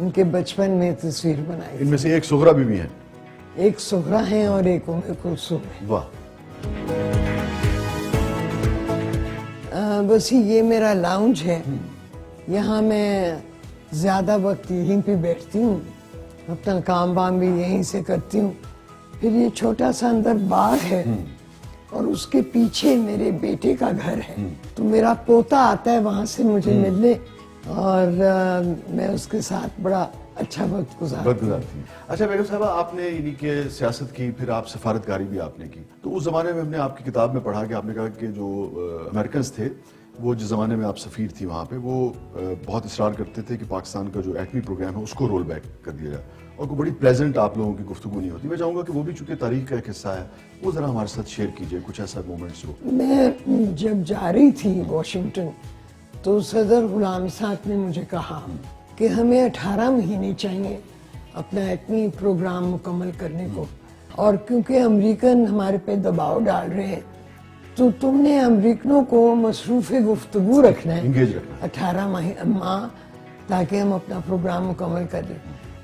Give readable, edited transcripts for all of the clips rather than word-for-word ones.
ان کے بچپن میں تصویر بنائی ان میں سے ایک سغرا بھی ہیں. ایک سغرا ہے اور ایک ام کلثوم ہے. واہ. بس یہ میرا لاؤنج ہے, یہاں میں زیادہ وقت یہیں پہ بیٹھتی ہوں, اپنا کام وام بھی یہیں سے کرتی ہوں. پھر یہ چھوٹا سا اندر باغ ہے اور اس کے پیچھے میرے بیٹے کا گھر ہے, تو میرا پوتا آتا ہے وہاں سے مجھے ملنے اور میں اس کے ساتھ بڑا اچھا وقت گزارتی ہوں. اچھا بیگم صاحبہ, آپ نے یعنی کہ سیاست کی, پھر آپ سفارتکاری بھی آپ نے کی, تو اس زمانے میں ہم نے آپ کی کتاب میں پڑھا کہ آپ نے کہا کہ جو امریکنز تھے وہ جس زمانے میں آپ سفیر تھی وہاں پہ, وہ بہت اصرار کرتے تھے کہ پاکستان کا جو ایٹمی پروگرام ہے اس کو رول بیک کر دیا جائے, اور کوئی بڑی پلیزنٹ آپ لوگوں کی گفتگو نہیں ہوتی. میں چاہوں گا کہ وہ بھی چونکہ تاریخ کا ایک حصہ ہے, وہ ذرا ہمارے ساتھ شیئر کیجئے کچھ ایسا مومنٹس ہو. میں جب جا رہی تھی واشنگٹن تو صدر غلام ساک نے مجھے کہا کہ ہمیں 18 مہینے چاہیے اپنا ایٹمی پروگرام مکمل کرنے کو, اور کیونکہ امریکن ہمارے پہ دباؤ ڈال رہے ہیں تو تم نے امریکنوں کو مصروف گفتگو رکھنا ہے انگیج رکھنا 18 ماہ تاکہ ہم اپنا پروگرام مکمل کر لیں.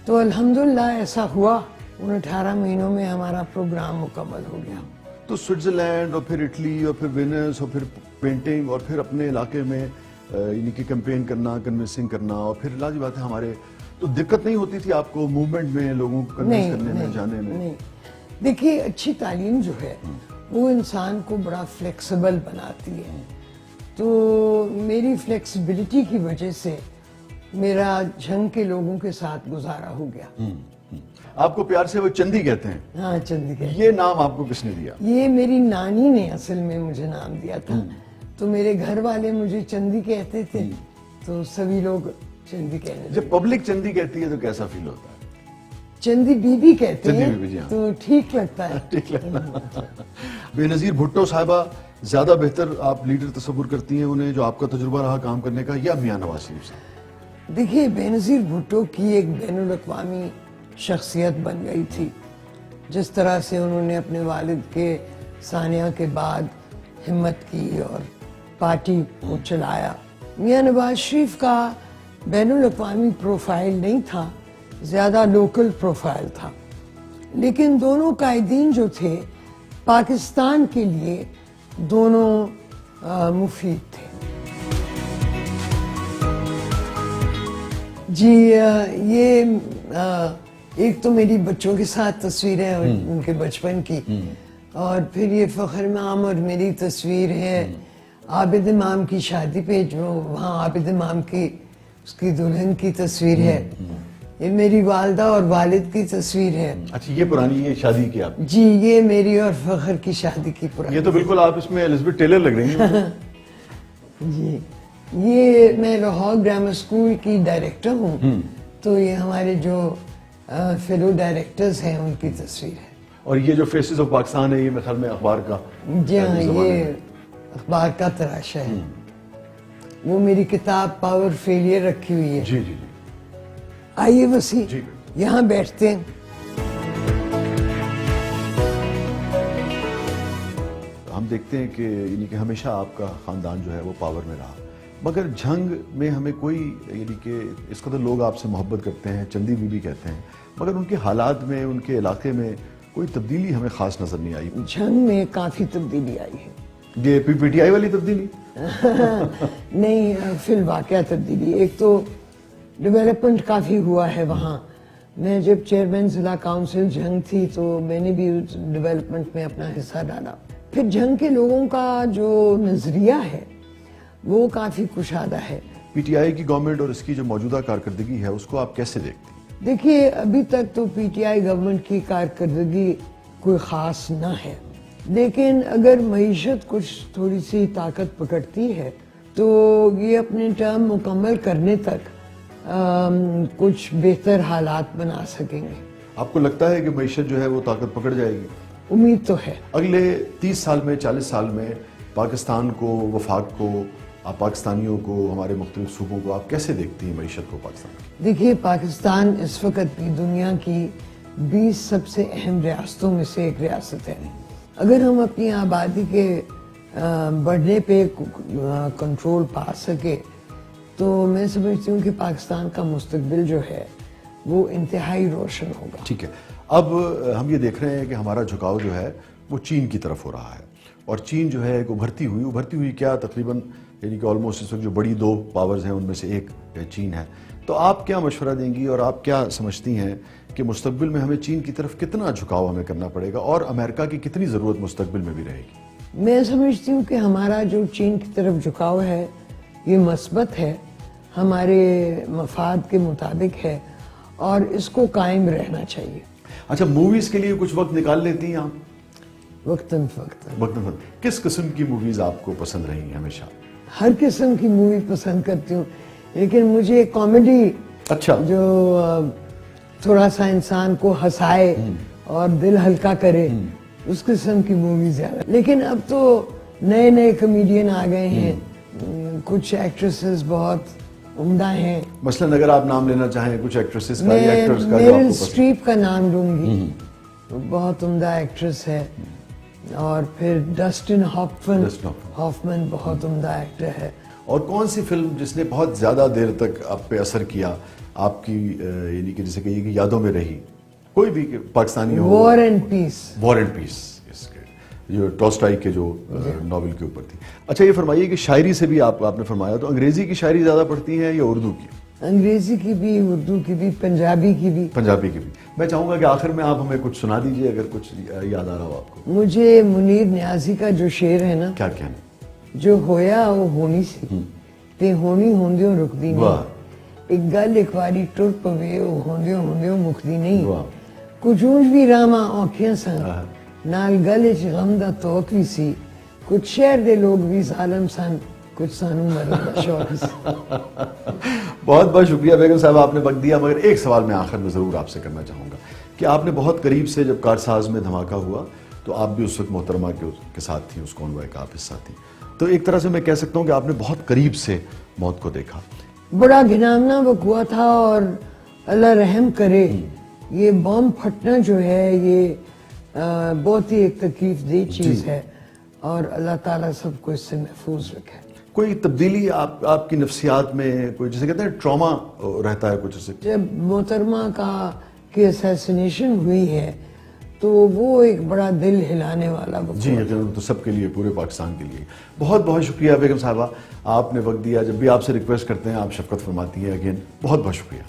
تو الحمدللہ ایسا ہوا, ان 18 مہینوں میں ہمارا پروگرام مکمل ہو گیا. تو سوئٹزرلینڈ اور پھر اٹلی اور پھر وینس اور پھر پینٹنگ اور پھر اپنے علاقے میں یعنی کہ کیمپین کرنا, کنونسنگ کرنا, اور پھر لازمی بات ہے ہمارے, تو دقت نہیں ہوتی تھی آپ کو موومنٹ میں لوگوں کو کنونس کرنے میں, جانے میں؟ نہیں, دیکھیے اچھی تعلیم جو ہے وہ انسان کو بڑا فلیکسیبل بناتی ہے. تو میری فلیکسیبلٹی کی وجہ سے میرا جھنگ کے لوگوں کے ساتھ گزارا ہو گیا. آپ کو پیار سے وہ چندی کہتے ہیں؟ ہاں, چندی کہتے ہیں. یہ نام آپ کو کس نے دیا؟ یہ میری نانی نے اصل میں مجھے نام دیا تھا, تو میرے گھر والے مجھے چندی کہتے تھے, تو سبھی لوگ چندی کہنے لگے. جب پبلک چندی کہتی ہے تو کیسا فیل ہوتا ہے؟ چندی بی بی کہتے چندی ہیں بی بی, جی ہاں. تو ٹھیک لگتا ہے. ٹھیک لگتا. بے نظیر بھٹو صاحبہ, زیادہ بہتر آپ لیڈر تصور کرتی ہیں انہیں جو آپ کا تجربہ رہا کام کرنے کا, یا میاں نواز شریف صاحب؟ دیکھیے بے نظیر بھٹو کی ایک بین الاقوامی شخصیت بن گئی تھی, جس طرح سے انہوں نے اپنے والد کے ثانیہ کے بعد ہمت کی اور پارٹی کو چلایا. میاں نواز شریف کا بین الاقوامی پروفائل نہیں تھا, زیادہ لوکل پروفائل تھا, لیکن دونوں قائدین جو تھے پاکستان کے لیے دونوں مفید تھے. جی یہ ایک تو میری بچوں کے ساتھ تصویر ہے ان کے بچپن کی, اور پھر یہ فخر امام اور میری تصویر ہے عابد امام کی شادی پہ, جو وہاں عابد امام کی اس کی دلہن کی تصویر ہے. یہ میری والدہ اور والد کی تصویر ہے. اچھا, یہ پرانی, یہ شادی کی آپ؟ جی, یہ میری اور فخر کی شادی کی پرانی. یہ تو بالکل آپ اس میں الزبتھ ٹیلر لگ رہی ہیں. جی, یہ میں لاہور گرامر اسکول کی ڈائریکٹر ہوں, تو یہ ہمارے جو فیلو ڈائریکٹرز ہیں ان کی تصویر ہے. اور یہ جو فیسز آف پاکستان ہے, یہ میرے خیال میں اخبار کا, جی ہاں, یہ اخبار کا تراشا ہے. وہ میری کتاب پاور فیلئر رکھی ہوئی ہے. جی جی جی. آئیے وسیع, جی. یہاں بیٹھتے ہیں. ہم دیکھتے ہیں کہ یعنی کہ ہمیشہ آپ کا خاندان جو ہے وہ پاور میں رہا, مگر جھنگ میں ہمیں کوئی یعنی کہ اس قدر لوگ آپ سے محبت کرتے ہیں, چندی بی بی کہتے ہیں, مگر ان کے حالات میں, ان کے علاقے میں کوئی تبدیلی ہمیں خاص نظر نہیں آئی. جھنگ میں کافی تبدیلی آئی ہے. یہ پی ٹی آئی والی تبدیلی؟ نہیں, فی الواقع تبدیلی. ایک تو ڈیولپمنٹ کافی ہوا ہے وہاں. میں جب چیئرمین ضلع کاؤنسل جھنگ تھی تو میں نے بھی اس ڈیولپمنٹ میں اپنا حصہ ڈالا. پھر جھنگ کے لوگوں کا جو نظریہ ہے وہ کافی کشادہ ہے. پی ٹی آئی کی گورنمنٹ اور اس کی جو موجودہ کارکردگی ہے اس کو آپ کیسے دیکھتی ہیں؟ دیکھیے, ابھی تک تو پی ٹی آئی گورنمنٹ کی کارکردگی کوئی خاص نہ ہے, لیکن اگر معیشت کچھ تھوڑی سی طاقت پکڑتی ہے تو یہ اپنے ٹرم مکمل کرنے تک کچھ بہتر حالات بنا سکیں گے. آپ کو لگتا ہے کہ معیشت جو ہے وہ طاقت پکڑ جائے گی؟ امید تو ہے. اگلے 30 سال میں, 40 سال میں پاکستان کو, وفاق کو, آپ پاکستانیوں کو, ہمارے مختلف صوبوں کو آپ کیسے دیکھتی ہیں معیشت کو پاکستان؟ دیکھیے, پاکستان اس وقت بھی دنیا کی 20 سب سے اہم ریاستوں میں سے ایک ریاست ہے. اگر ہم اپنی آبادی کے بڑھنے پہ کنٹرول پا سکے تو میں سمجھتی ہوں کہ پاکستان کا مستقبل جو ہے وہ انتہائی روشن ہوگا. ٹھیک ہے. اب ہم یہ دیکھ رہے ہیں کہ ہمارا جھکاؤ جو ہے وہ چین کی طرف ہو رہا ہے, اور چین جو ہے ایک ابھرتی ہوئی کیا تقریباً یعنی کہ آلموسٹ اس وقت جو بڑی دو پاورز ہیں ان میں سے ایک چین ہے. تو آپ کیا مشورہ دیں گی اور آپ کیا سمجھتی ہیں کہ مستقبل میں ہمیں چین کی طرف کتنا جھکاؤ ہمیں کرنا پڑے گا, اور امریکہ کی کتنی ضرورت مستقبل میں بھی رہے گی؟ میں سمجھتی ہوں کہ ہمارا جو چین کی طرف جھکاؤ ہے یہ مثبت ہے, ہمارے مفاد کے مطابق ہے, اور اس کو قائم رہنا چاہیے. اچھا, موویز کے لیے کچھ وقت نکال لیتی ہیں آپ؟ وقتاً فوقتاً. وقتاً. کس قسم کی موویز آپ کو پسند رہی ہیں ہمیشہ؟ ہر قسم کی مووی پسند کرتی ہوں, لیکن مجھے کامیڈی اچھا جو تھوڑا سا انسان کو ہنسائے اور دل ہلکا کرے, اس قسم کی مووی زیادہ. لیکن اب تو نئے نئے کمیڈین آ گئے ہیں, کچھ ایکٹریسز بہت عمدہ ہیں. مثلاً اگر آپ نام لینا چاہیں کچھ ایکٹریسز کا میں یا ایکٹرز کا جو آپ میریل کو پسند؟ اسٹریپ کا نام لوں گی, بہت عمدہ ایکٹریس ہے. اور پھر ڈسٹن ہافمن بہت عمدہ ایکٹر ہے. اور کون سی فلم جس نے بہت زیادہ دیر تک آپ پہ اثر کیا, آپ کی یعنی کہ جسے کہیے کہ یادوں میں رہی, کوئی بھی پاکستانی ہو؟ War and peace. War and peace, جو ٹالسٹائی کے جو ناول کے اوپر تھی. اچھا یہ فرمائیے کہ شاعری سے بھی آپ نے فرمایا, تو انگریزی کی شاعری زیادہ پڑھتی ہیں یا اردو کی؟ انگریزی کی بھی, اردو کی بھی, پنجابی کی بھی. پنجابی کی بھی. میں چاہوں گا کہ آخر میں آپ ہمیں کچھ سنا دیجئے اگر کچھ یاد آ رہا ہو آپ کو. مجھے منیر نیازی کا جو شعر ہے نا, کیا کہنا؟ جو ہویا وہ ہونی سی تے ہونی ہوندیوں رکدی نہیں, ایک گل ایک واری ٹر پوے وہ ہوندیوں ہوندیوں مکدی نہیں, کچھ اونج بھی راما اوکھیاں سن نال گل وچ غم دا توک بھی سی, کچھ شہر دے لوگ بھی ظالم سن, کچھ سانو مرن دا شوق سی. بہت بہت شکریہ بیگم صاحب, آپ نے وقت دیا. مگر ایک سوال میں آخر میں ضرور آپ سے کرنا چاہوں گا کہ آپ نے بہت قریب سے جب کارساز میں دھماکہ ہوا تو آپ بھی اس وقت محترمہ کے ساتھ تھیں, اس کانوائے کا آپ حصہ تھیں, تو ایک طرح سے میں کہہ سکتا ہوں کہ آپ نے بہت قریب سے موت کو دیکھا. بڑا گھناؤنا وقوع تھا, اور اللہ رحم کرے یہ بم پھٹنا جو ہے یہ بہت ہی ایک تکلیف دہ چیز ہے, اور اللہ تعالیٰ سب کو اس سے محفوظ رکھے. کوئی تبدیلی آپ کی نفسیات میں, کوئی جسے کہتے ہیں ٹراما رہتا ہے کچھ سے؟ جب محترمہ کی اسیسینیشن ہوئی ہے تو وہ ایک بڑا دل ہلانے والا وقوع. جی یقیناً, تو سب کے لیے, پورے پاکستان کے لیے. بہت بہت شکریہ بیگم صاحبہ, آپ نے وقت دیا. جب بھی آپ سے ریکویسٹ کرتے ہیں آپ شفقت فرماتی ہیں. اگین بہت بہت شکریہ.